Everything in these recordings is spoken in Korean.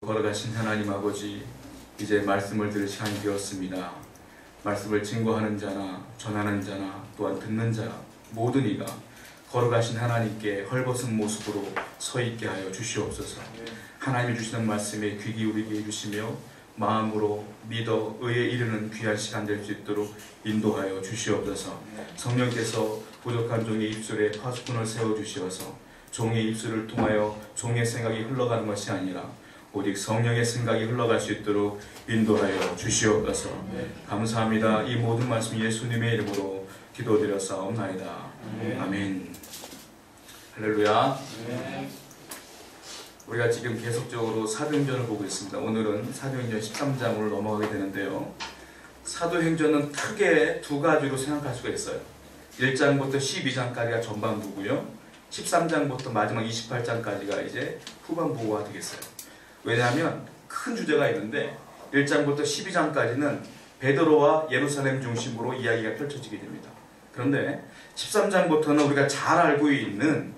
걸어가신 하나님 아버지, 이제 말씀을 들을 시간이 되었습니다. 말씀을 증거하는 자나 전하는 자나 또한 듣는 자 모든 이가 걸어가신 하나님께 헐벗은 모습으로 서 있게 하여 주시옵소서. 하나님이 주시는 말씀에 귀 기울이게 해주시며 마음으로 믿어 의에 이르는 귀한 시간 될 수 있도록 인도하여 주시옵소서. 성령께서 부족한 종의 입술에 파수꾼을 세워주시어서 종의 입술을 통하여 종의 생각이 흘러가는 것이 아니라 오직 성령의 생각이 흘러갈 수 있도록 인도하여 주시옵소서. 감사합니다. 이 모든 말씀 예수님의 이름으로 기도드렸사옵나이다. 아멘. 할렐루야. 우리가 지금 계속적으로 사도행전을 보고 있습니다. 오늘은 사도행전 13장으로 넘어가게 되는데요. 사도행전은 크게 두 가지로 생각할 수가 있어요. 1장부터 12장까지가 전반부고요. 13장부터 마지막 28장까지가 이제 후반부가 되겠어요. 왜냐하면 큰 주제가 있는데 1장부터 12장까지는 베드로와 예루살렘 중심으로 이야기가 펼쳐지게 됩니다. 그런데 13장부터는 우리가 잘 알고 있는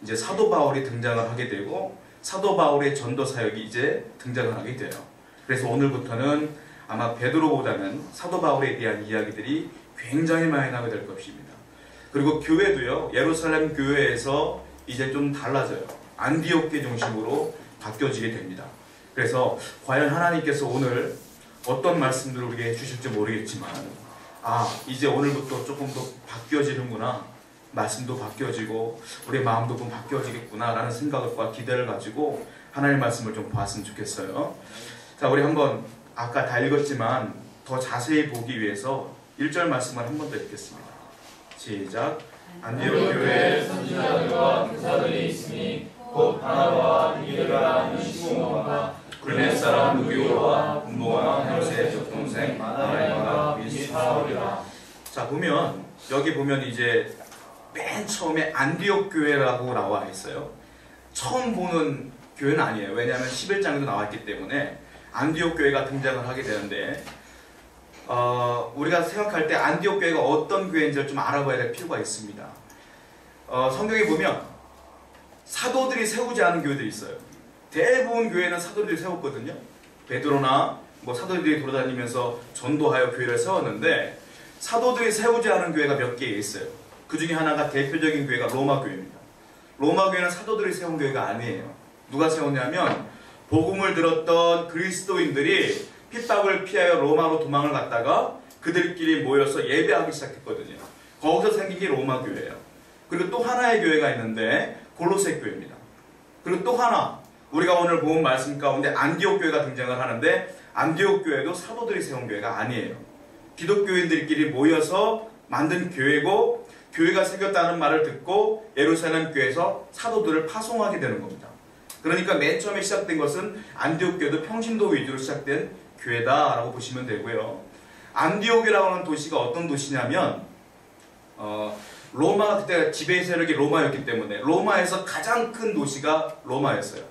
이제 사도 바울이 등장을 하게 되고 사도 바울의 전도 사역이 이제 등장을 하게 돼요. 그래서 오늘부터는 아마 베드로보다는 사도 바울에 대한 이야기들이 굉장히 많이 나오게 될 것입니다. 그리고 교회도요, 예루살렘 교회에서 이제 좀 달라져요. 안디옥계 중심으로 바뀌어지게 됩니다. 그래서 과연 하나님께서 오늘 어떤 말씀들을 우리에게 해주실지 모르겠지만 이제 오늘부터 조금 더 바뀌어지는구나, 말씀도 바뀌어지고 우리의 마음도 좀 바뀌어지겠구나 라는 생각과 기대를 가지고 하나님의 말씀을 좀 보았으면 좋겠어요. 자, 우리 한번 아까 다 읽었지만 더 자세히 보기 위해서 1절 말씀을 한 번 더 읽겠습니다. 시작. 안디옥 교회에 선지자들과 교사들이 있으니 곧 바나바와 니게라 하는 시몬과 굴레 사람 루기오와 분모와 헤롯의 적동생 마나엘과 및 사울이라. 자, 보면 여기 보면 이제 맨 처음에 안디옥 교회라고 나와 있어요. 처음 보는 교회는 아니에요. 왜냐하면 11장에도 나왔기 때문에 안디옥 교회가 등장을 하게 되는데 우리가 생각할 때 안디옥 교회가 어떤 교회인지를 좀 알아봐야 될 필요가 있습니다. 성경에 보면 사도들이 세우지 않은 교회들이 있어요. 대부분 교회는 사도들이 세웠거든요. 베드로나 사도들이 돌아다니면서 전도하여 교회를 세웠는데 사도들이 세우지 않은 교회가 몇 개 있어요. 그 중에 하나가 대표적인 교회가 로마 교회입니다. 로마 교회는 사도들이 세운 교회가 아니에요. 누가 세웠냐면 복음을 들었던 그리스도인들이 핍박을 피하여 로마로 도망을 갔다가 그들끼리 모여서 예배하기 시작했거든요. 거기서 생긴 게 로마 교회예요. 그리고 또 하나의 교회가 있는데 골로새 교회입니다. 그리고 또 하나, 우리가 오늘 본 말씀 가운데 안디옥 교회가 등장을 하는데 안디옥 교회도 사도들이 세운 교회가 아니에요. 기독교인들끼리 모여서 만든 교회고 교회가 생겼다는 말을 듣고 예루살렘 교회에서 사도들을 파송하게 되는 겁니다. 그러니까 맨 처음에 시작된 것은 안디옥 교회도 평신도 위주로 시작된 교회다라고 보시면 되고요. 안디옥이라고 하는 도시가 어떤 도시냐면 로마가 그때 지배 세력이 로마였기 때문에 로마에서 가장 큰 도시가 로마였어요.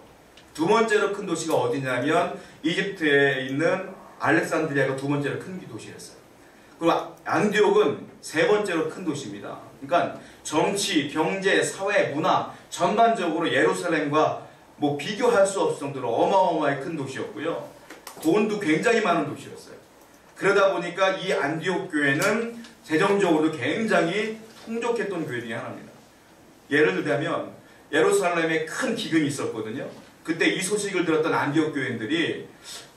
두 번째로 큰 도시가 어디냐면 이집트에 있는 알렉산드리아가 두 번째로 큰 도시였어요. 그리고 안디옥은 세 번째로 큰 도시입니다. 그러니까 정치, 경제, 사회, 문화 전반적으로 예루살렘과 비교할 수 없을 정도로 어마어마하게 큰 도시였고요. 돈도 굉장히 많은 도시였어요. 그러다 보니까 이 안디옥 교회는 재정적으로도 굉장히 풍족했던 교회 중에 하나입니다. 예를 들자면 예루살렘에 큰 기근이 있었거든요. 그때 이 소식을 들었던 안디옥 교인들이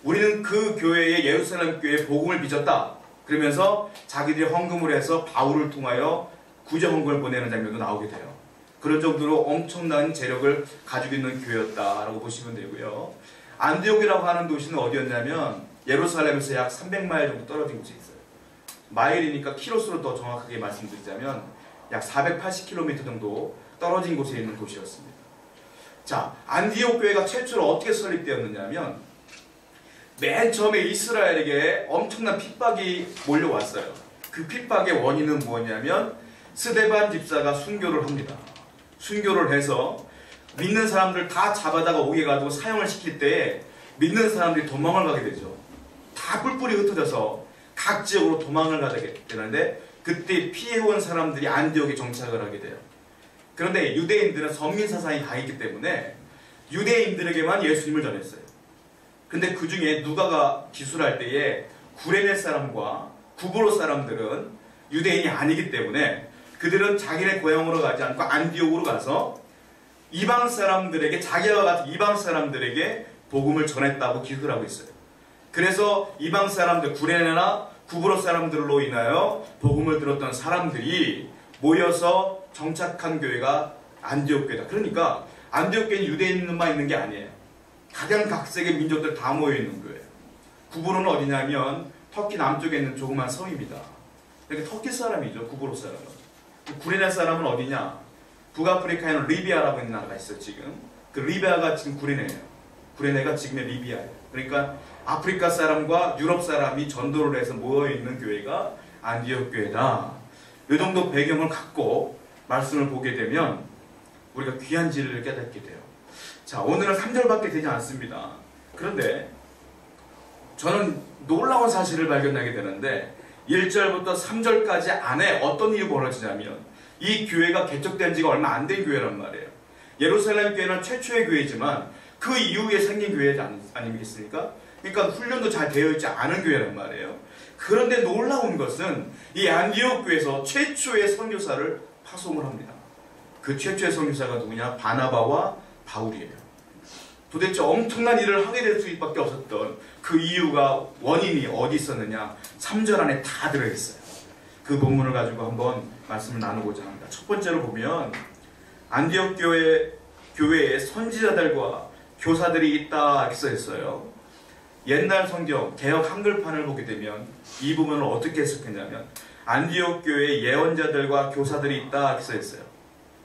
우리는 그 교회에 예루살렘 교회에 복음을 빚었다. 그러면서 자기들이 헌금을 해서 바울을 통하여 구제 헌금을 보내는 장면도 나오게 돼요. 그런 정도로 엄청난 재력을 가지고 있는 교회였다라고 보시면 되고요. 안디옥이라고 하는 도시는 어디였냐면 예루살렘에서 약 300마일 정도 떨어진 곳에 있어요. 마일이니까 키로수로 더 정확하게 말씀드리자면 약 480km 정도 떨어진 곳에 있는 도시였습니다. 자, 안디옥 교회가 최초로 어떻게 설립되었느냐면 맨 처음에 이스라엘에게 엄청난 핍박이 몰려왔어요. 그 핍박의 원인은 뭐냐면 스데반 집사가 순교를 합니다. 순교를 해서 믿는 사람들 다 잡아다가 오게 가지고 사형을 시킬 때에 믿는 사람들이 도망을 가게 되죠. 다 뿔뿔이 흩어져서 각 지역으로 도망을 가게 되는데 그때 피해온 사람들이 안디옥에 정착을 하게 돼요. 그런데 유대인들은 선민사상이 강했기 때문에 유대인들에게만 예수님을 전했어요. 근데 그 중에 누가가 기술할 때에 구레네 사람과 구브로 사람들은 유대인이 아니기 때문에 그들은 자기네 고향으로 가지 않고 안디옥으로 가서 이방 사람들에게, 자기와 같은 이방 사람들에게 복음을 전했다고 기술하고 있어요. 그래서 이방 사람들, 구레네나 구브로 사람들로 인하여 복음을 들었던 사람들이 모여서 정착한 교회가 안디옥 교회다. 그러니까 안디옥 교회는 유대인만 있는 게 아니에요. 각양각색의 민족들 다 모여있는 교회예요. 구브로는 어디냐면 터키 남쪽에 있는 조그만 섬입니다. 그러니까 터키 사람이죠, 구브로 사람은. 구레네 사람은 어디냐? 북아프리카에는 리비아라고 있는 나라가 있어요, 지금. 그 리비아가 지금 구레네예요. 구레네가 지금의 리비아예요. 그러니까 아프리카 사람과 유럽 사람이 전도를 해서 모여있는 교회가 안디옥 교회다. 이 정도 배경을 갖고 말씀을 보게 되면 우리가 귀한 진리를 깨닫게 돼요. 자, 오늘은 3절밖에 되지 않습니다. 그런데 저는 놀라운 사실을 발견하게 되는데 1절부터 3절까지 안에 어떤 일이 벌어지냐면 이 교회가 개척된 지가 얼마 안 된 교회란 말이에요. 예루살렘 교회는 최초의 교회지만 그 이후에 생긴 교회 아니겠습니까? 그러니까 훈련도 잘 되어 있지 않은 교회란 말이에요. 그런데 놀라운 것은 이 안디옥 교회에서 최초의 선교사를 파송을 합니다. 그 최초의 선교사가 누구냐? 바나바와 바울이에요. 도대체 엄청난 일을 하게 될 수밖에 없었던 그 이유가, 원인이 어디 있었느냐? 3절 안에 다 들어있어요. 그 본문을 가지고 한번 말씀을 나누고자 합니다. 첫 번째로 보면 안디옥 교회에 선지자들과 교사들이 있다 이렇게 써 있어요. 옛날 성경 개역 한글판을 보게 되면 이 부분을 어떻게 해석했냐면 안디옥 교회에 예언자들과 교사들이 있다 이렇게 써 있어요.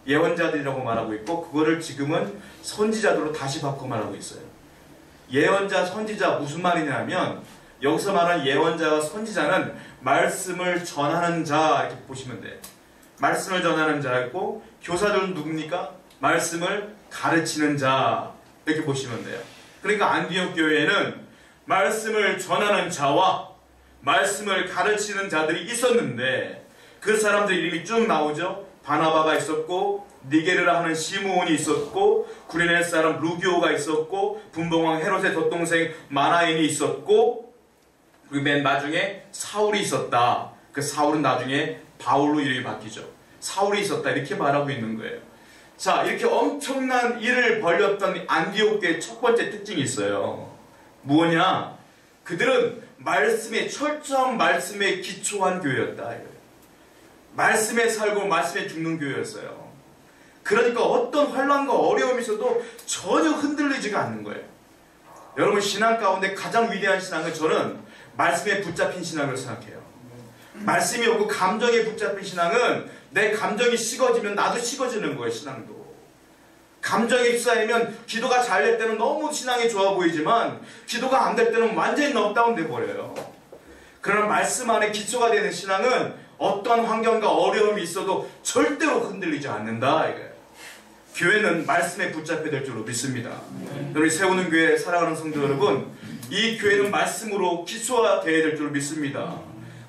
예언자들이라고 말하고 있고 그거를 지금은 선지자들로 다시 바꿔 말하고 있어요. 예언자, 선지자 무슨 말이냐면 여기서 말하는 예언자와 선지자는 말씀을 전하는 자 이렇게 보시면 돼요. 말씀을 전하는 자였고 교사들은 누굽니까? 말씀을 가르치는 자 이렇게 보시면 돼요. 그러니까 안디옥 교회에는 말씀을 전하는 자와 말씀을 가르치는 자들이 있었는데 그 사람들 이름이 쭉 나오죠. 바나바가 있었고 니게르라 하는 시므온이 있었고 구레네 사람 루기오가 있었고 분봉왕 헤롯의 덧동생 마나엔이 있었고 그리고 맨 나중에 사울이 있었다. 그 사울은 나중에 바울로 이름이 바뀌죠. 사울이 있었다 이렇게 말하고 있는 거예요. 자, 이렇게 엄청난 일을 벌였던 안디옥 교회의 첫 번째 특징이 있어요. 뭐냐? 그들은 철저한 말씀에 기초한 교회였다. 말씀에 살고 말씀에 죽는 교회였어요. 그러니까 어떤 환난과 어려움이 있어도 전혀 흔들리지가 않는 거예요. 여러분, 신앙 가운데 가장 위대한 신앙은 저는 말씀에 붙잡힌 신앙을 생각해요. 말씀이 오고 감정에 붙잡힌 신앙은 내 감정이 식어지면 나도 식어지는 거예요. 신앙도 감정이 쌓이면 기도가 잘 될 때는 너무 신앙이 좋아 보이지만 기도가 안 될 때는 완전히 넉다운 돼 버려요. 그러나 말씀 안에 기초가 되는 신앙은 어떤 환경과 어려움이 있어도 절대로 흔들리지 않는다 이거예요. 교회는 말씀에 붙잡혀야 될 줄로 믿습니다. 우리 세우는 교회 사랑하는 성도 여러분, 이 교회는 말씀으로 기초가 되어야 될 줄로 믿습니다.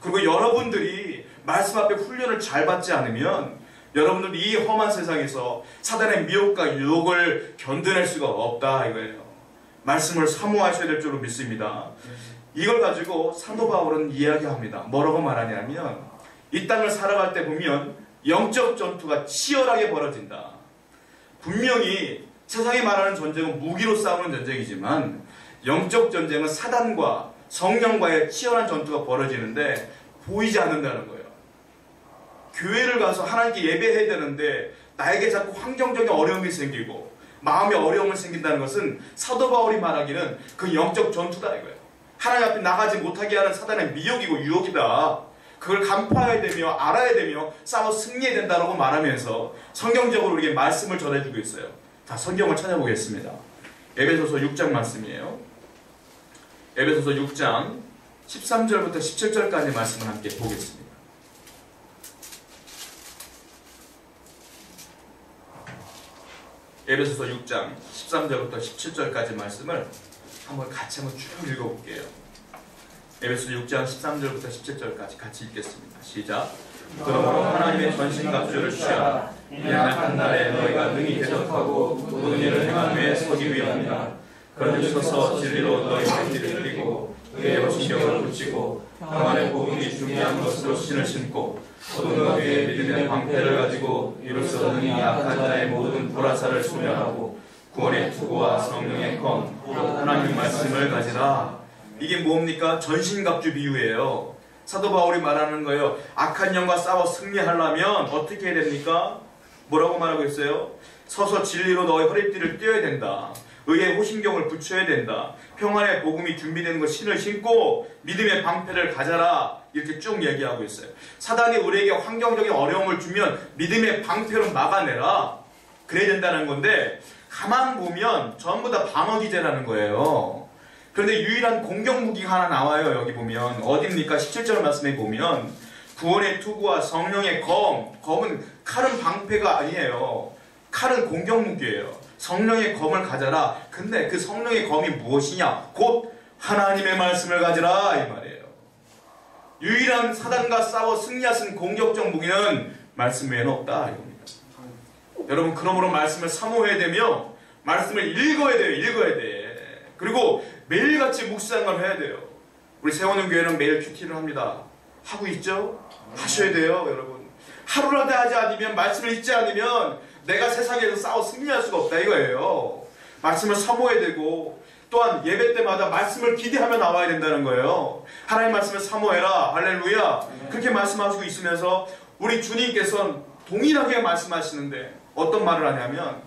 그리고 여러분들이 말씀 앞에 훈련을 잘 받지 않으면 여러분들이 이 험한 세상에서 사단의 미혹과 유혹을 견뎌낼 수가 없다 이거예요. 말씀을 사모하셔야 될 줄로 믿습니다. 이걸 가지고 사도 바울은 이야기합니다. 뭐라고 말하냐면 이 땅을 살아갈 때 보면 영적 전투가 치열하게 벌어진다. 분명히 세상이 말하는 전쟁은 무기로 싸우는 전쟁이지만 영적 전쟁은 사단과 성령과의 치열한 전투가 벌어지는데 보이지 않는다는 거예요. 교회를 가서 하나님께 예배해야 되는데 나에게 자꾸 환경적인 어려움이 생기고 마음의 어려움이 생긴다는 것은 사도 바울이 말하기는 그 영적 전투다 이거예요. 하나님 앞에 나가지 못하게 하는 사단의 미혹이고 유혹이다. 그걸 간파해야 되며 알아야 되며 싸워 승리해야 된다고 말하면서 성경적으로 우리에게 말씀을 전해주고 있어요. 자, 성경을 찾아보겠습니다. 에베소서 6장 말씀이에요. 에베소서 6장 13절부터 17절까지 말씀을 함께 보겠습니다. 에베소서 6장 13절부터 17절까지 말씀을 같이 한번 쭉 읽어볼게요. 에베소서 6장 13절부터 17절까지 같이 읽겠습니다. 시작. 그러므로 하나님의 전신갑주를 취하라. 이 악한 날에 너희가 능히 대적하고 모든 일을 행한 후에 서기 위함이라. 그러니 서서 진리로 너희 가지고 평안의 복음이 중요한 것으로 신을 신고 어둠 위에 믿음의 방패를 가지고 이로써 능히 악한 자의 모든 불화살을 소멸하고 구원의 투구와 성령의 검 하나님 말씀을 가지라. 이게 뭡니까? 전신갑주 비유예요. 사도 바울이 말하는 거예요. 악한 영과 싸워 승리하려면 어떻게 해야 됩니까? 뭐라고 말하고 있어요? 서서 진리로 너의 허리띠를 띄어야 된다. 의의 호심경을 붙여야 된다. 평안의 복음이 준비되는 것 신을 신고 믿음의 방패를 가져라. 이렇게 쭉 얘기하고 있어요. 사단이 우리에게 환경적인 어려움을 주면 믿음의 방패로 막아내라. 그래야 된다는 건데 가만 보면 전부 다 방어기제라는 거예요. 그런데 유일한 공격 무기가 하나 나와요. 여기 보면 어디입니까? 17절 말씀에 보면 구원의 투구와 성령의 검은 칼은 방패가 아니에요. 칼은 공격 무기예요. 성령의 검을 가져라. 근데 그 성령의 검이 무엇이냐? 곧 하나님의 말씀을 가지라 이 말이에요. 유일한 사단과 싸워 승리하신 공격적 무기는 말씀 외에는 없다 이겁니다. 여러분 그러므로 말씀을 사모해야 되며 말씀을 읽어야 돼요. 읽어야 돼. 그리고 매일같이 묵상을 해야 돼요. 우리 세워놓은 교회는 매일 큐티를 합니다. 하고 있죠? 하셔야 돼요 여러분. 하루라도 하지 않으면 말씀을 읽지 않으면 내가 세상에서 싸워 승리할 수가 없다 이거예요. 말씀을 사모해야 되고 또한 예배 때마다 말씀을 기대하며 나와야 된다는 거예요. 하나님 말씀을 사모해라. 할렐루야. 그렇게 말씀하시고 있으면서 우리 주님께서는 동일하게 말씀하시는데 어떤 말을 하냐면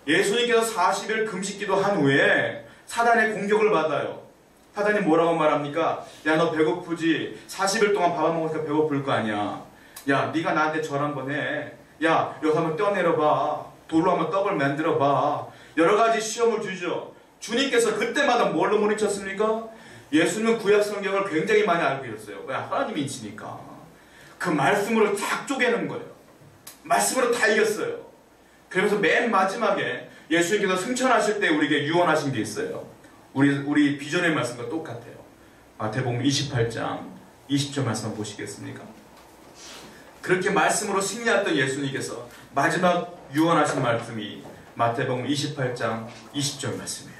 예수님께서 40일 금식기도 한 후에 사단의 공격을 받아요. 사단이 뭐라고 말합니까? 야 너 배고프지? 40일 동안 밥 안 먹으니까 배고플 거 아니야. 야 네가 나한테 절 한번 해. 야 여기서 한번 떠내려봐. 돌로 한번 떡을 만들어봐. 여러 가지 시험을 주죠. 주님께서 그때마다 뭘로 물리쳤습니까? 예수님은 구약 성경을 굉장히 많이 알고 계셨어요. 왜? 하나님이시니까. 그 말씀으로 쫙 쪼개는 거예요. 말씀으로 다 이겼어요. 그러면서 맨 마지막에 예수님께서 승천하실 때 우리에게 유언하신 게 있어요. 우리 비전의 말씀과 똑같아요. 마태복음 28장 20절 말씀 한번 보시겠습니까? 그렇게 말씀으로 승리했던 예수님께서 마지막 유언하신 말씀이 마태복음 28장 20절 말씀이에요.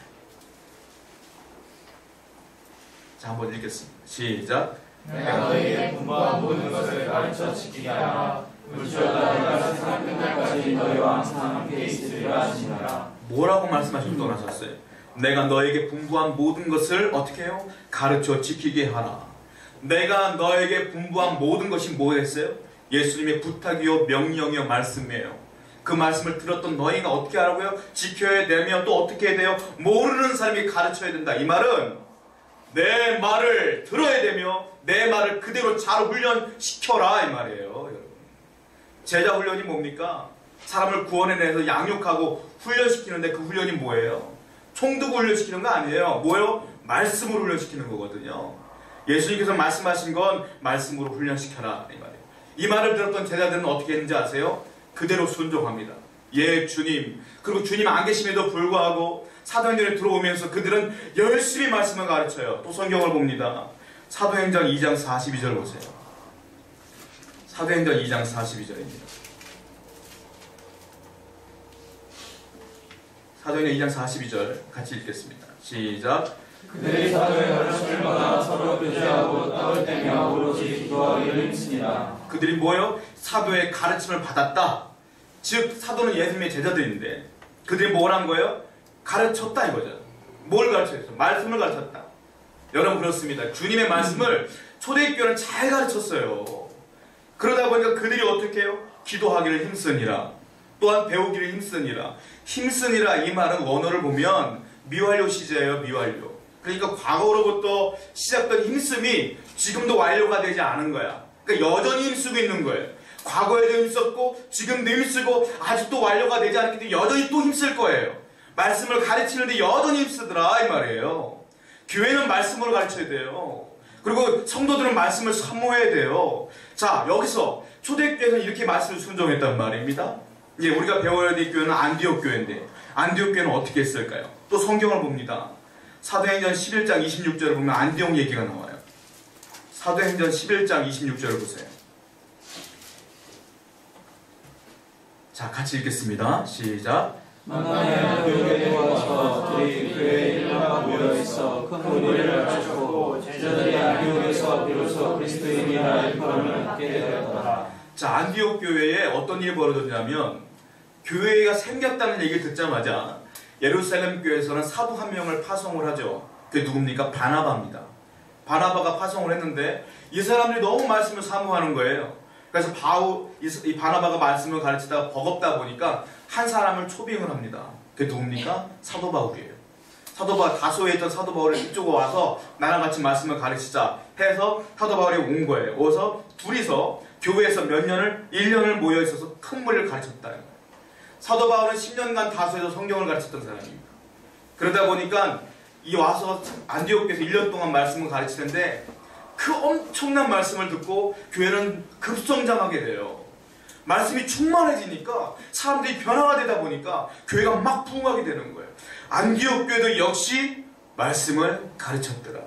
자, 한번 읽겠습니다. 시작. 내가 너희에게 분부한 모든 것을 가르쳐 지키게 하라. 물주어다 내가 세상 끝날까지 너희와 항상 함께 있으리라 하시니라. 뭐라고 말씀하시고 떠나셨어요? 내가 너에게 분부한 모든 것을 어떻게 해요? 가르쳐 지키게 하라. 내가 너에게 분부한 모든 것이 뭐였어요? 예수님의 부탁이요 명령이요 말씀이에요. 그 말씀을 들었던 너희가 어떻게 하라고요? 지켜야 되며 또 어떻게 해야 돼요? 모르는 사람이 가르쳐야 된다. 이 말은 내 말을 들어야 되며 내 말을 그대로 잘 훈련시켜라 이 말이에요. 여러분. 제자 훈련이 뭡니까? 사람을 구원해내서 양육하고 훈련시키는데 그 훈련이 뭐예요? 총 두고 훈련시키는 거 아니에요. 뭐예요? 말씀으로 훈련시키는 거거든요. 예수님께서 말씀하신 건 말씀으로 훈련시켜라 이 말이에요. 이 말을 들었던 제자들은 어떻게 했는지 아세요? 그대로 순종합니다. 예 주님. 그리고 주님 안 계심에도 불구하고 사도행전에 들어오면서 그들은 열심히 말씀을 가르쳐요. 또 성경을 봅니다. 사도행전 2장 42절 보세요. 사도행전 2장 42절입니다. 사도행전 2장 42절 같이 읽겠습니다. 시작. 그들이 사도의 가르침을 받아 서로 교제하고 떡을 떼며 오로지 기도하기를 힘쓰니라. 그들이 뭐예요? 사도의 가르침을 받았다. 즉 사도는 예수님의 제자들인데 그들이 뭘 한 거예요? 가르쳤다 이거죠. 뭘 가르쳤어요? 말씀을 가르쳤다. 여러분 그렇습니다. 주님의 말씀을 초대교회는 잘 가르쳤어요. 그러다 보니까 그들이 어떻게 해요? 기도하기를 힘쓰니라. 또한 배우기를 힘쓰니라. 힘쓰니라 이 말은 원어를 보면 미완료 시제예요. 미완료. 그러니까 과거로부터 시작된 힘씀이 지금도 완료가 되지 않은 거야. 그러니까 여전히 힘쓰고 있는 거예요. 과거에도 힘썼고 지금도 힘쓰고 아직도 완료가 되지 않기 때문에 여전히 또 힘쓸 거예요. 말씀을 가르치는데 여전히 힘쓰더라 이 말이에요. 교회는 말씀으로 가르쳐야 돼요. 그리고 성도들은 말씀을 사모해야 돼요. 자 여기서 초대교회에서는 이렇게 말씀을 순종했단 말입니다. 이제 우리가 배워야 될 교회는 안디옥 교회인데 안디옥 교회는 어떻게 했을까요? 또 성경을 봅니다. 사도행전 11장 26절을 보면 안디옥 얘기가 나와요. 사도행전 11장 26절을 보세요. 자 같이 읽겠습니다. 시작. 만나에 안디옥에 와서 그들이 교회에 일어나 모여있어 큰 무리를 가르쳤고 제자들이 안디옥에서 이로써 그리스도인이라 일컬음을 받게 되었더라. 자, 안디옥 교회에 어떤 일이 벌어졌냐면 교회가 생겼다는 얘기를 듣자마자 예루살렘 교회에서는 사도 한 명을 파송을 하죠. 그게 누굽니까? 바나바입니다. 바나바가 파송을 했는데 이 사람들이 너무 말씀을 사모하는 거예요. 그래서 이 바나바가 말씀을 가르치다가 버겁다 보니까 한 사람을 초빙을 합니다. 그게 누굽니까? 사도 바울이에요. 사도 바울, 다소에 있던 사도 바울이 이쪽으로 와서 나랑 같이 말씀을 가르치자 해서 사도 바울이 온 거예요. 오서 둘이서 교회에서 1년을 모여 있어서 큰 무리를 가르쳤다. 사도 바울은 10년간 다소에서 성경을 가르쳤던 사람입니다. 그러다 보니까 이 와서 안디옥에서 1년 동안 말씀을 가르치는데 그 엄청난 말씀을 듣고 교회는 급성장하게 돼요. 말씀이 충만해지니까 사람들이 변화가 되다 보니까 교회가 막 부흥하게 되는 거예요. 안디옥 교회도 역시 말씀을 가르쳤더라.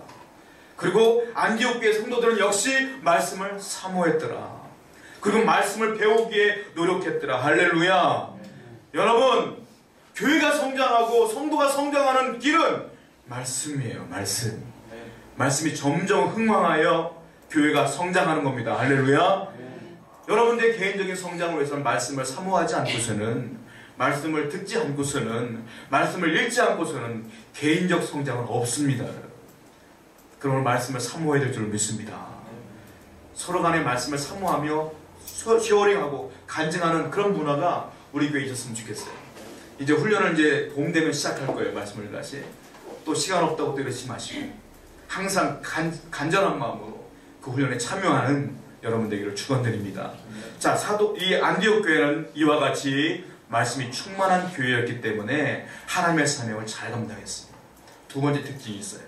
그리고 안디옥 교회 성도들은 역시 말씀을 사모했더라. 그리고 말씀을 배우기에 노력했더라. 할렐루야. 여러분, 교회가 성장하고 성도가 성장하는 길은 말씀이에요. 말씀이 점점 흥황하여 교회가 성장하는 겁니다. 할렐루야. 여러분들의 개인적인 성장을 위해서는 말씀을 사모하지 않고서는, 말씀을 듣지 않고서는, 말씀을 읽지 않고서는 개인적 성장은 없습니다. 그러므로 말씀을 사모해야 될 줄 믿습니다. 서로 간에 말씀을 사모하며 쉐어링하고 간증하는 그런 문화가 우리 교회에 있었으면 좋겠어요. 이제 훈련을 이제 봄 되면 시작할 거예요. 말씀을 다시. 또 시간 없다고 또 이러지 마시고 항상 간절한 마음으로 그 훈련에 참여하는 여러분 되기를 축원드립니다. 자, 이 안디옥 교회는 이와 같이 말씀이 충만한 교회였기 때문에 하나님의 사명을 잘 감당했습니다. 두 번째 특징이 있어요.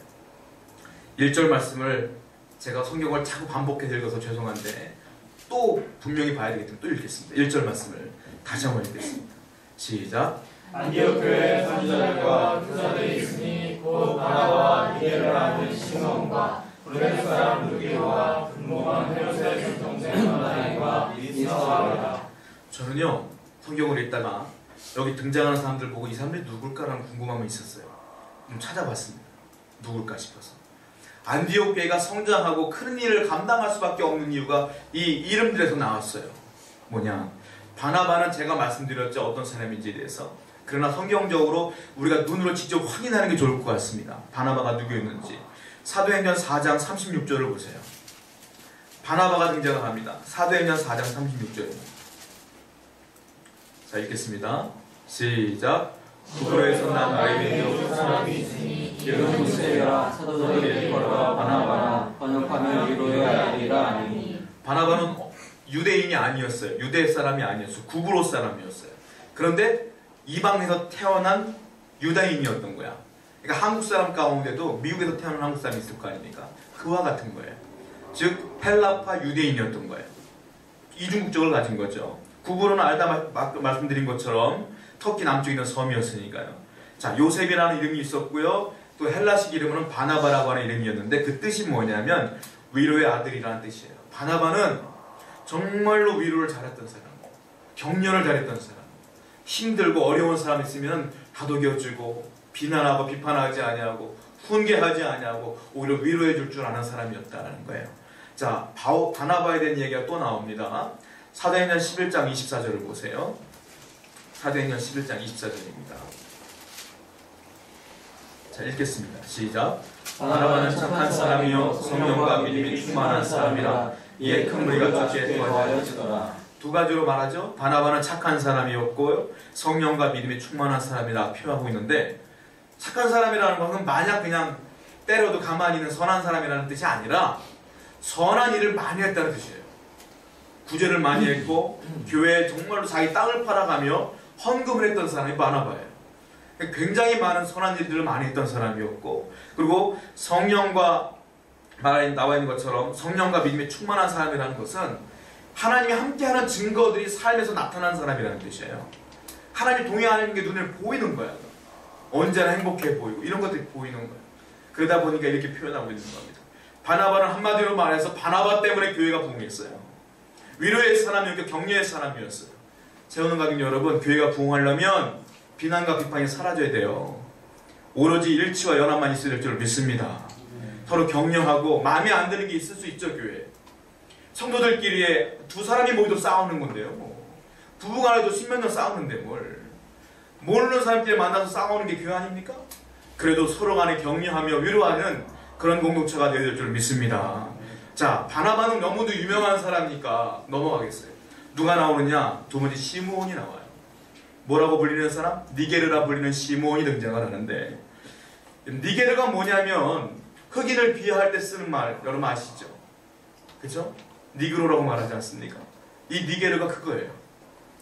1절 말씀을 제가 성경을 자꾸 반복해서 읽어서 죄송한데 또 분명히 봐야 되기 때문에 또 읽겠습니다. 1절 말씀을 다시 한번 읽겠습니다. 시작. 안디옥 교회에 선지자들과 교사들이 있으니 곧 바나바와 니게를 아는 시몬과 브레스 사람 루디오와 근모한 헤로세스 동생 나다니와 미사와라. 저는요 성경을 읽다가 여기 등장하는 사람들 보고 이 사람들이 누굴까라는 궁금함이 있었어요. 좀 찾아봤습니다. 누굴까 싶어서. 안디옥 교회가 성장하고 큰 일을 감당할 수밖에 없는 이유가 이 이름들에서 나왔어요. 뭐냐? 바나바는 제가 말씀드렸죠. 어떤 사람인지에 대해서. 그러나 성경적으로 우리가 눈으로 직접 확인하는 게 좋을 것 같습니다. 바나바가 누구였는지. 사도행전 4장 36절을 보세요. 바나바가 등장을 합니다. 사도행전 4장 36절입니다. 자, 읽겠습니다. 시작. 구도에서 난 아이베니오 사람이 있으니 이름 모세라 사도들이 일컬어 바나바라 번역하면 유로의 아들이라 하니. 바나바는 유대인이 아니었어요. 유대 사람이 아니었어요. 구브로 사람이었어요. 그런데 이방에서 태어난 유다인이었던 거야. 그러니까 한국 사람 가운데도 미국에서 태어난 한국 사람이 있을 거 아닙니까? 그와 같은 거예요. 즉 헬라파 유대인이었던 거예요. 이중국적을 가진 거죠. 구브로는 말씀드린 것처럼 터키 남쪽에 있는 섬이었으니까요. 자, 요셉이라는 이름이 있었고요. 또 헬라식 이름은 바나바라고 하는 이름이었는데 그 뜻이 뭐냐면 위로의 아들이라는 뜻이에요. 바나바는 정말로 위로를 잘했던 사람, 격려를 잘했던 사람, 힘들고 어려운 사람 있으면 다독여주고 비난하고 비판하지 아니하고 훈계하지 아니하고 오히려 위로해줄 줄 아는 사람이었다는 거예요. 자, 바나바에 대한 얘기가 또 나옵니다. 사도행전 11장 24절을 보세요. 사도행전 11장 24절입니다. 자, 읽겠습니다. 시작. 바나바는 착한 사람이요 성령과 믿음이 충만한 사람이라 이에 큰 무리가 쫓게 도와주더라. 두 가지로 말하죠. 바나바는 착한 사람이었고 성령과 믿음이 충만한 사람이라 표현하고 있는데, 착한 사람이라는 것은 마냥 그냥 때려도 가만히 있는 선한 사람이라는 뜻이 아니라 선한 일을 많이 했다는 뜻이에요. 구제를 많이 했고 교회에 정말로 자기 땅을 팔아가며 헌금을 했던 사람이 바나바예요. 굉장히 많은 선한 일들을 많이 했던 사람이었고, 그리고 성령과 나와 있는 것처럼 성령과 믿음이 충만한 사람이라는 것은 하나님이 함께하는 증거들이 삶에서 나타나는 사람이라는 뜻이에요. 하나님이 동행하는 게 눈에 보이는 거야. 언제나 행복해 보이고 이런 것들이 보이는 거예요. 그러다 보니까 이렇게 표현하고 있는 겁니다. 바나바는 한마디로 말해서 바나바 때문에 교회가 부흥했어요. 위로의 사람이었고 격려의 사람이었어요. 세우는 가족 여러분, 교회가 부흥하려면 비난과 비판이 사라져야 돼요. 오로지 일치와 연합만 있어야 될 줄 믿습니다. 서로 격려하고 마음에 안 드는 게 있을 수 있죠, 교회에. 성도들끼리에 두 사람이 모여도 싸우는 건데요. 뭐. 부부간에도 십몇 년 싸우는데 뭘. 모르는 사람끼리 만나서 싸우는 게 교회 아닙니까? 그래도 서로 간에 격려하며 위로하는 그런 공동체가 되어야 될 줄 믿습니다. 자, 바나바는 너무도 유명한 사람이니까 넘어가겠어요. 누가 나오느냐? 두 번째 시므온이 나와요. 뭐라고 불리는 사람? 니게르라 불리는 시므온이 등장을 하는데, 니게르가 뭐냐면 흑인을 비하할 때 쓰는 말 여러분 아시죠? 그쵸? 니그로라고 말하지 않습니까? 이 니게르가 그거예요.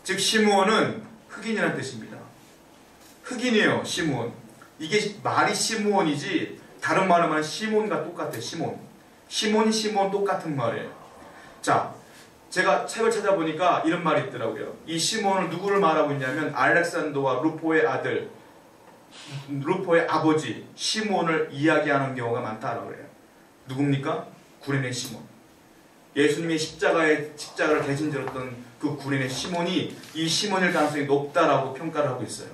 즉 시므온은 흑인이라는 뜻입니다. 흑인이에요, 시므온. 이게 말이 시므온이지 다른 말로 말하면 시몬과 똑같아요. 시몬 똑같은 말이에요. 자, 제가 책을 찾아보니까 이런 말이 있더라고요. 이 시몬은 누구를 말하고 있냐면 알렉산더와 루포의 아들, 루포의 아버지 시몬을 이야기하는 경우가 많다라고 그래요. 누굽니까? 구레네 시몬. 예수님의 십자가를 대신 들었던 그 구레네 시몬이 이 시몬일 가능성이 높다라고 평가를 하고 있어요.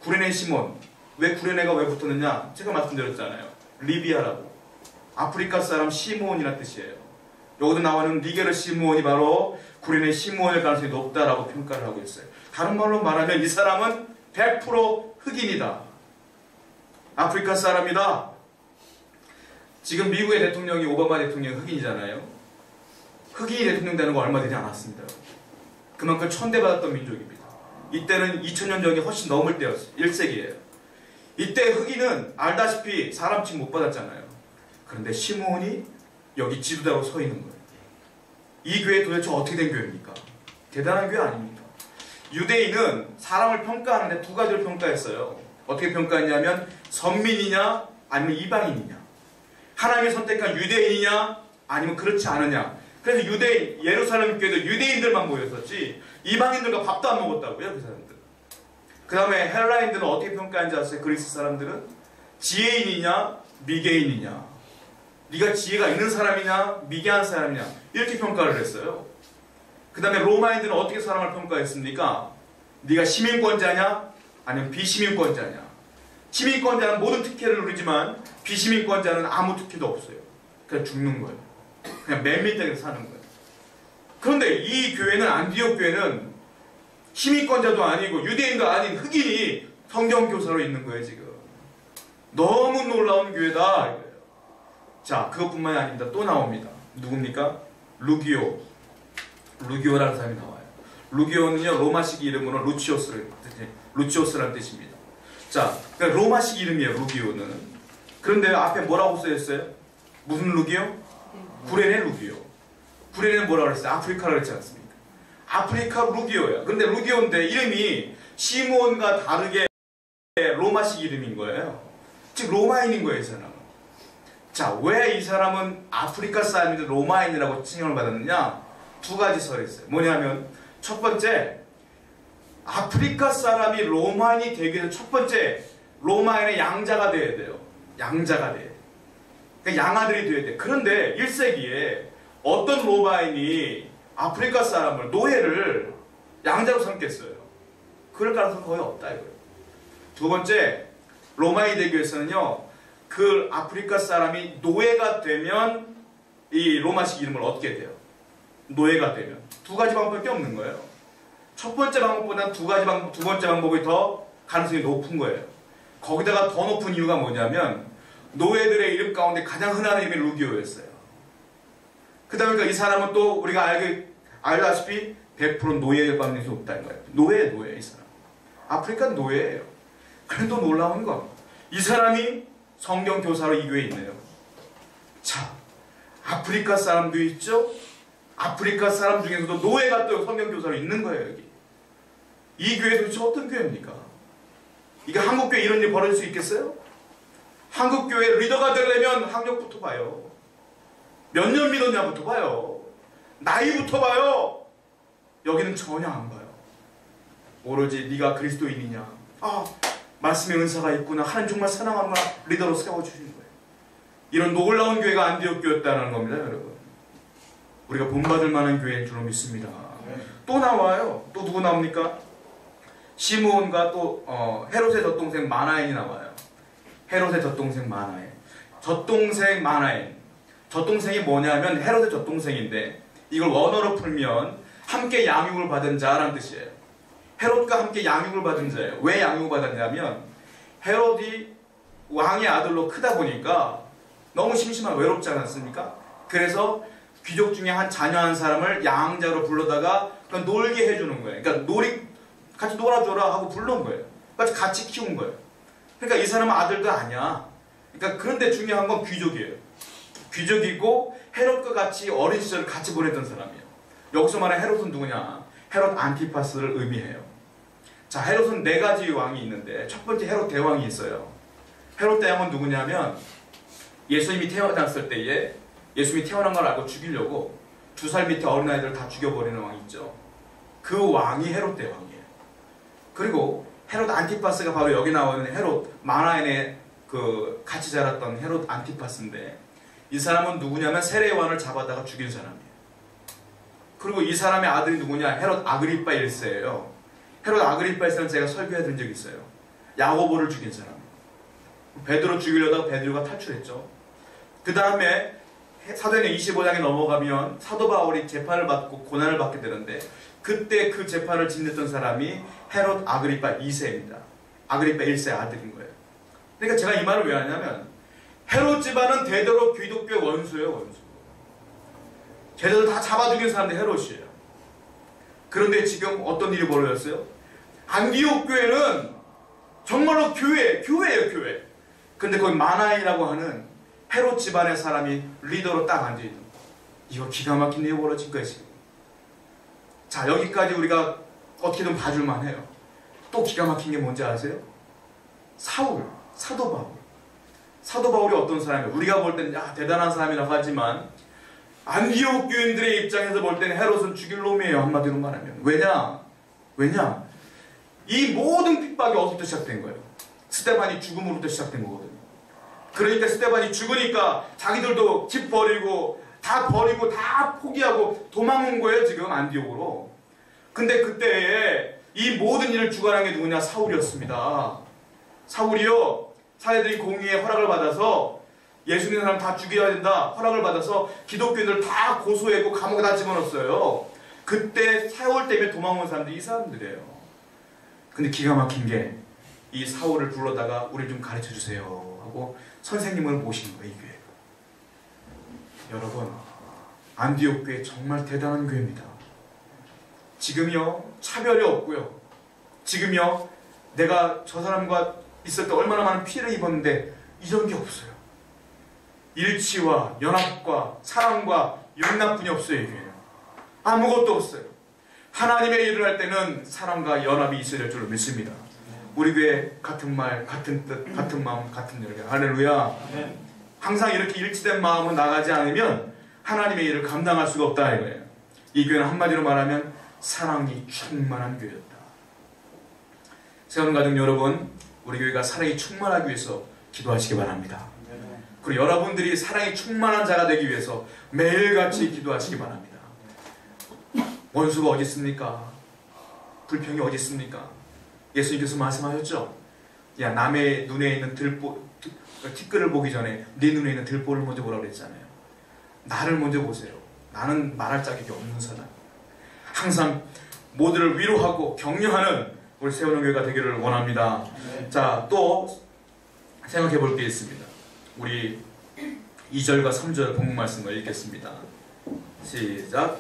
구레네 시몬. 왜 구레네가 왜 붙었느냐? 제가 말씀드렸잖아요. 리비아라고. 아프리카 사람 시므온이라는 뜻이에요. 여기도 나오는 니게르 시므온이 바로 구레네 시므온일 가능성이 높다라고 평가를 하고 있어요. 다른 말로 말하면 이 사람은 100% 흑인이다. 아프리카 사람이다. 지금 미국의 대통령이 오바마 대통령이 흑인이잖아요. 흑인이 대통령 되는 거 얼마 되지 않았습니다. 그만큼 천대받았던 민족입니다. 이때는 2000년 전이 훨씬 넘을 때였어요. 1세기예요. 이때 흑인은 알다시피 사람 취급 못 받았잖아요. 그런데 시므온이 여기 지도자로 서 있는 거예요. 이 교회 도대체 어떻게 된 교회입니까? 대단한 교회 아닙니까? 유대인은 사람을 평가하는데 두 가지를 평가했어요. 어떻게 평가했냐면 선민이냐 아니면 이방인이냐. 하나님이 선택한 유대인이냐 아니면 그렇지 않으냐. 그래서 예루살렘 교회도 유대인들만 모였었지 이방인들과 밥도 안 먹었다고요, 그 사람들. 그 다음에 헬라인들은 어떻게 평가한지 아세요? 그리스 사람들은 지혜인이냐 미개인이냐, 네가 지혜가 있는 사람이냐 미개한 사람이냐 이렇게 평가를 했어요. 그 다음에 로마인들은 어떻게 사람을 평가했습니까? 네가 시민권자냐 아니면 비시민권자냐. 시민권자는 모든 특혜를 누리지만 비시민권자는 아무 특혜도 없어요. 그냥 죽는 거예요. 그냥 맨밑에 사는 거예요. 그런데 이 교회는, 안디옥 교회는 시민권자도 아니고 유대인도 아닌 흑인이 성경교사로 있는 거예요. 지금 너무 놀라운 교회다 이거예요. 자, 그것뿐만이 아닙니다. 또 나옵니다. 누굽니까? 루기오라는 사람이 나와요. 루기오는요 로마식 이름으로 루치오스라는 뜻입니다. 자, 그러니까 로마식 이름이에요. 루기오는. 그런데 앞에 뭐라고 써있어요? 무슨 루기오? 구레네 루기오. 구레네는 뭐라고 그랬어요? 아프리카라고 그랬지 않습니까? 아프리카 루기오예요. 근데 루기오인데 이름이 시므온과 다르게 로마식 이름인 거예요. 즉 로마인인 거예요, 이 사람은. 자, 왜 이 사람은 아프리카 사람인데 로마인이라고 칭형을 받았느냐? 두 가지 설이 있어요. 뭐냐면 첫 번째, 아프리카 사람이 로마인이 되기 위해서 첫 번째 로마인의 양자가 돼야 돼요. 양자가 돼야 돼요. 그러니까 양아들이 돼야 돼요. 그런데 1세기에 어떤 로마인이 아프리카 사람을, 노예를 양자로 삼겠어요? 그럴 가능성은 거의 없다 이거예요. 두 번째, 로마인이 되기 위해서는요, 그 아프리카 사람이 노예가 되면 이 로마식 이름을 얻게 돼요. 노예가 되면. 두 가지 방법밖에 없는 거예요. 첫 번째 방법보다 두 번째 방법이 더 가능성이 높은 거예요. 거기다가 더 높은 이유가 뭐냐면 노예들의 이름 가운데 가장 흔한 이름이 루기오였어요. 그러다 보니까 이 사람은 또 우리가 알다시피 100% 노예일 가능성이 높다는 거예요. 노예 이 사람. 아프리카는 노예예요. 그런데 또 놀라운 건 이 사람이 성경 교사로 이 교회에 있네요. 자, 아프리카 사람도 있죠. 아프리카 사람 중에서도 노예가 또 성경 교사로 있는 거예요. 여기. 이 교회 도대체 어떤 교회입니까? 이게 한국 교회 이런 일 벌어질 수 있겠어요? 한국 교회 리더가 되려면 학력부터 봐요. 몇 년 믿었냐부터 봐요. 나이부터 봐요. 여기는 전혀 안 봐요. 오로지 네가 그리스도인이냐, 말씀의 은사가 있구나, 하나님 정말 사랑하구나, 리더로 세워주시는 거예요. 이런 놀라운 교회가 안디옥 교회였다는 겁니다, 여러분. 우리가 본받을 만한 교회인 줄로 믿습니다. 또 나와요. 또 누구 나옵니까? 시므온과 또 헤롯의 젖동생 마나엔이 나와요. 헤롯의 젖동생 마나엔. 젖동생 마나임. 젖동생이 뭐냐면 헤롯의 젖동생인데 이걸 원어로 풀면 함께 양육을 받은 자라는 뜻이에요. 헤롯과 함께 양육을 받은 자예요. 왜 양육을 받았냐면 헤롯이 왕의 아들로 크다 보니까 너무 심심하고 외롭지 않았습니까? 그래서 귀족 중에 한 자녀 한 사람을 양자로 불러다가 놀게 해주는 거예요. 그러니까 같이 놀아줘라 하고 불러온 거예요. 같이 키운 거예요. 그러니까 이 사람은 아들도 아니야. 그러니까 그런데 중요한 건 귀족이에요. 귀족이고 헤롯과 같이 어린 시절을 같이 보냈던 사람이에요. 여기서 말하는 헤롯은 누구냐? 헤롯 안티파스를 의미해요. 자, 헤롯은 4가지 왕이 있는데 첫 번째 헤롯 대왕이 있어요. 헤롯 대왕은 누구냐면 예수님이 태어났을 때에 예수님이 태어난 걸 알고 죽이려고 2살 밑에 어린아이들을 다 죽여버리는 왕이 있죠. 그 왕이 헤롯 대왕이에요. 그리고 헤롯 안티파스가 바로 여기 나오는 헤롯 마나엔의 같이 자랐던 헤롯 안티파스인데 이 사람은 누구냐면 세례요한을 잡아다가 죽인 사람이에요. 그리고 이 사람의 아들이 누구냐? 헤롯 아그리파 1세예요. 헤롯 아그리파 1세는 제가 설교해드린 적이 있어요. 야고보를 죽인 사람. 베드로 죽이려다가 베드로가 탈출했죠. 그 다음에 사도행전 25장에 넘어가면 사도 바울이 재판을 받고 고난을 받게 되는데 그때 그 재판을 짓냈던 사람이 헤롯 아그리파 2세입니다. 아그리파 1세 아들인 거예요. 그러니까 제가 이 말을 왜 하냐면 헤롯 집안은 대대로 기독교의 원수예요. 원수. 제자들 다 잡아 죽인 사람들이 헤롯이에요. 그런데 지금 어떤 일이 벌어졌어요? 안디옥 교회는 정말로 교회예요. 교회. 근데 거기 마나이라고 하는 헤롯 집안의 사람이 리더로 딱 앉아있는 거예요. 이거 기가 막힌 일이 벌어진 거예요 지금. 자, 여기까지 우리가 어떻게든 봐줄만 해요. 또 기가 막힌 게 뭔지 아세요? 사울, 사도 바울. 사도 바울이 어떤 사람이에요? 우리가 볼 때는 대단한 사람이라고 하지만 안디옥 교인들의 입장에서 볼 때는 헤롯은 죽일 놈이에요. 한마디로 말하면. 왜냐? 이 모든 핍박이 어디부터 시작된 거예요? 스데반이 죽음으로부터 시작된 거거든요. 그러니까 스데반이 죽으니까 자기들도 집 버리고 다 포기하고 도망온 거예요. 지금 안디옥으로. 근데 그때에 이 모든 일을 주관한 게 누구냐? 사울이었습니다. 사울이요. 사회들이 공의의 허락을 받아서 예수 믿는 사람 다 죽여야 된다 허락을 받아서 기독교인들 다 고소했고 감옥에 다 집어넣었어요. 그때 사울 때문에 도망온 사람들이 이 사람들이에요. 근데 기가 막힌 게 이 사울을 불러다가 우리 좀 가르쳐 주세요 하고 선생님을 모신 거예요. 이 교회가. 여러분, 안디옥 교회 정말 대단한 교회입니다. 지금요 차별이 없고요. 지금요 내가 저 사람과 있을 때 얼마나 많은 피해를 입었는데 이런 게 없어요. 일치와 연합과 사랑과 용납뿐이 없어요. 이 교회는 아무것도 없어요. 하나님의 일을 할 때는 사랑과 연합이 있어야 될 줄로 믿습니다. 우리 교회 같은 말, 같은 뜻, 같은 마음, 같은 열정. 할렐루야. 항상 이렇게 일치된 마음으로 나가지 않으면 하나님의 일을 감당할 수가 없다 이거예요. 이 교회는 한마디로 말하면 사랑이 충만한 교회였다. 세원가족 여러분, 우리 교회가 사랑이 충만하기 위해서 기도하시기 바랍니다. 그리고 여러분들이 사랑이 충만한 자가 되기 위해서 매일같이 기도하시기 바랍니다. 원수가 어디 있습니까? 불평이 어디 있습니까? 예수님께서 말씀하셨죠? 야, 남의 눈에 있는 티끌을 보기 전에 네 눈에 있는 들보를 먼저 보라고 그랬잖아요. 나를 먼저 보세요. 나는 말할 자격이 없는 사람. 항상 모두를 위로하고 격려하는 우리 세원교회가 되기를 원합니다. 자, 또 생각해 볼 게 있습니다. 우리 2절과 3절 본문 말씀을 읽겠습니다. 시작.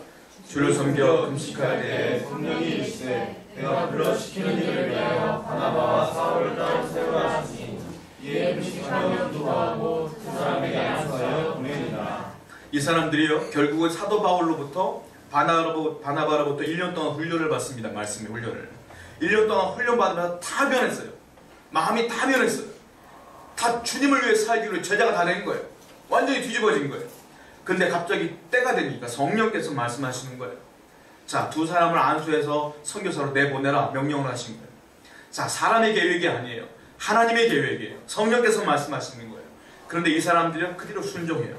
주를 섬겨 금식할 때 성령이 일세 내가 불러 시키는 일을 위하여 바나바와 사울을 따로 세우라 하시니 이에 금식하며 기도하고 두 사람에게 안수하여 보내니라. 이 사람들이요 결국은 사도 바울로부터 바나바로부터 1년 동안 훈련을 받습니다. 말씀의 훈련을 1년 동안 훈련 받으면서 다 변했어요. 마음이 다 변했어요. 다 주님을 위해 살기로 위해 제자가 다 된 거예요. 완전히 뒤집어진 거예요. 근데 갑자기 때가 되니까 성령께서 말씀하시는 거예요. 자, 두 사람을 안수해서 선교사로 내보내라 명령을 하신 거예요. 자, 사람의 계획이 아니에요. 하나님의 계획이에요. 성령께서 말씀하시는 거예요. 그런데 이 사람들은 그대로 순종해요.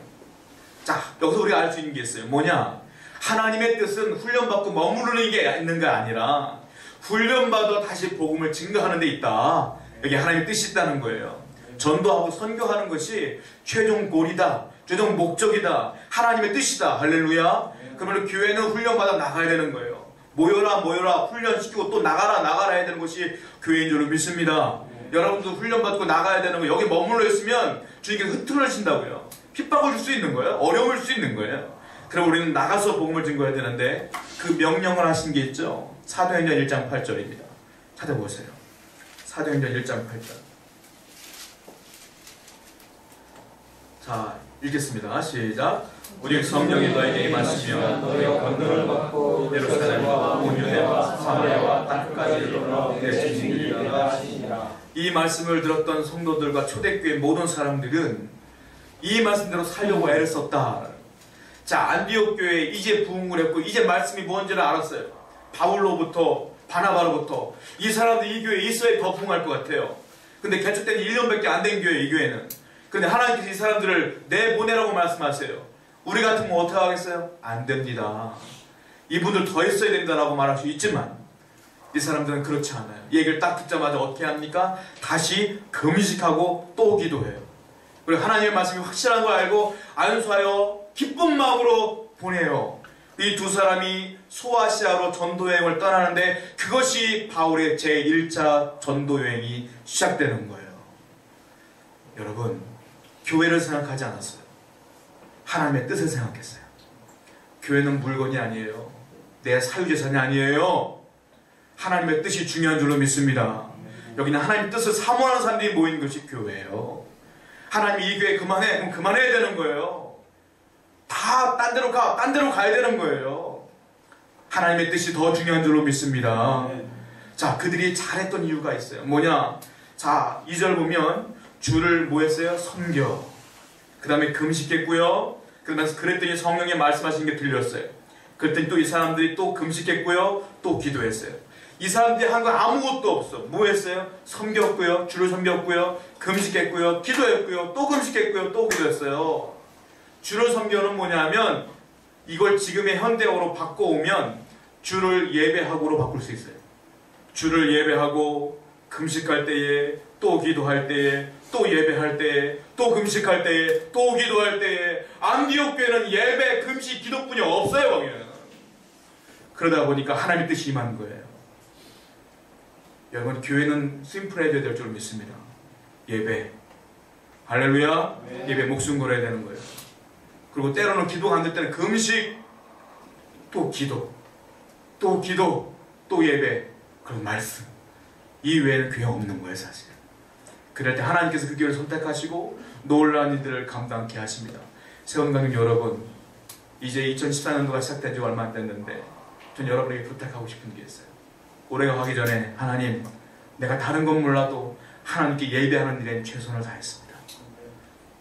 자, 여기서 우리가 알 수 있는 게 있어요. 뭐냐? 하나님의 뜻은 훈련받고 머무르는 게 있는 게 아니라 훈련받아 다시 복음을 증거하는 데 있다. 여기 하나님의 뜻이 있다는 거예요. 전도하고 선교하는 것이 최종 골이다, 최종 목적이다, 하나님의 뜻이다. 할렐루야. 그러면 교회는 훈련받아 나가야 되는 거예요. 모여라 훈련시키고 또 나가라 해야 되는 것이 교회인 줄 믿습니다. 여러분도 훈련받고 나가야 되는 거. 여기 머물러 있으면 주님께서 흐트러지신다고요. 핍박을 줄 수 있는 거예요. 어려움을 줄 수 있는 거예요. 그럼 우리는 나가서 복음을 증거해야 되는데 그 명령을 하신 게 있죠. 사도행전 1장 8절입니다. 찾아보세요. 사도행전 1장 8절. 자, 읽겠습니다. 시작. 오직 성령이 너에게 임하시면 너희가 권능을 받고 예루살렘과 온 유대와 사마리아와 땅끝까지 이르러 내 증인이 되리라 하시니라. 이 말씀을 들었던 성도들과 초대교회 모든 사람들은 이 말씀대로 살려고 애를 썼다. 자, 안디옥 교회에 이제 부흥을 했고 이제 말씀이 뭔지를 알았어요. 바울로부터 바나바로부터 이 사람들 이 교회에 있어야 더 부흥할 것 같아요. 근데 개척된 지 1년밖에 안 된 교회 이 교회는. 근데 하나님께서 이 사람들을 내보내라고 말씀하세요. 우리 같으면 어떻게 하겠어요? 안 됩니다. 이분들 더 있어야 된다라고 말할 수 있지만 이 사람들은 그렇지 않아요. 이 얘기를 딱 듣자마자 어떻게 합니까? 다시 금식하고 또 기도해요. 그리고 하나님의 말씀이 확실한 걸 알고 안수하여 기쁜 마음으로 보내요. 이 두 사람이 소아시아로 전도여행을 떠나는데 그것이 바울의 제1차 전도여행이 시작되는 거예요. 여러분, 교회를 생각하지 않았어요. 하나님의 뜻을 생각했어요. 교회는 물건이 아니에요. 내 사유재산이 아니에요. 하나님의 뜻이 중요한 줄로 믿습니다. 여기는 하나님의 뜻을 사모하는 사람들이 모이는 것이 교회예요. 하나님이 이 교회 그만해. 그럼 그만해야 되는 거예요. 다 딴 데로 가야 되는 거예요. 하나님의 뜻이 더 중요한 줄로 믿습니다. 자, 그들이 잘했던 이유가 있어요. 뭐냐? 자, 2절 보면 주를 뭐 했어요? 섬겨. 그 다음에 금식했고요. 그러면서 그랬더니 성령이 말씀하신 게 들렸어요. 그랬더니 또 이 사람들이 또 금식했고요. 또 기도했어요. 이 사람들이 한 건 아무것도 없어. 뭐 했어요? 섬겼고요. 주를 섬겼고요. 금식했고요. 기도했고요. 또 금식했고요. 또 기도했어요. 주를 섬겨는 뭐냐면 이걸 지금의 현대어로 바꿔오면 주를 예배하고로 바꿀 수 있어요. 주를 예배하고 금식할 때에 또 기도할 때에 또 예배할 때에 또 금식할 때에 또 기도할 때에 안디옥 교회는 예배, 금식, 기도뿐이 없어요. 거기는. 그러다 보니까 하나님의 뜻이 임한 거예요. 여러분, 교회는 심플해져야 될 줄 믿습니다. 예배, 할렐루야. 예배 목숨 걸어야 되는 거예요. 그리고 때로는 기도가 안 될 때는 금식, 또 기도, 또 기도, 또 예배, 그리고 말씀. 이 외에는 교회가 없는 거예요, 사실. 그럴 때 하나님께서 그 교회를 선택하시고 놀라운 일들을 감당케 하십니다. 세원강림 여러분, 이제 2014년도가 시작된 지 얼마 안 됐는데 전 여러분에게 부탁하고 싶은 게 있어요. 올해가 가기 전에 하나님, 내가 다른 건 몰라도 하나님께 예배하는 일에 최선을 다했습니다.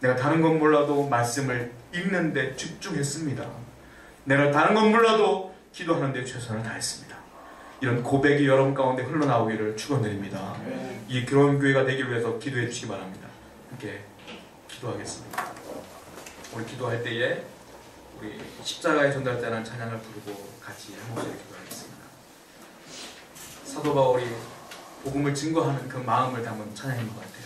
내가 다른 건 몰라도 말씀을 읽는데 집중했습니다. 내가 다른 건 몰라도 기도하는 데 최선을 다했습니다. 이런 고백이 여러분 가운데 흘러나오기를 축원드립니다. 이 그런 교회가 되기 위해서 기도해 주시기 바랍니다. 함께 기도하겠습니다. 우리 기도할 때에 우리 십자가에 전달되는 찬양을 부르고 같이 한 목소리 기도하겠습니다. 사도 바울이 복음을 증거하는 그 마음을 담은 찬양인 것 같아요.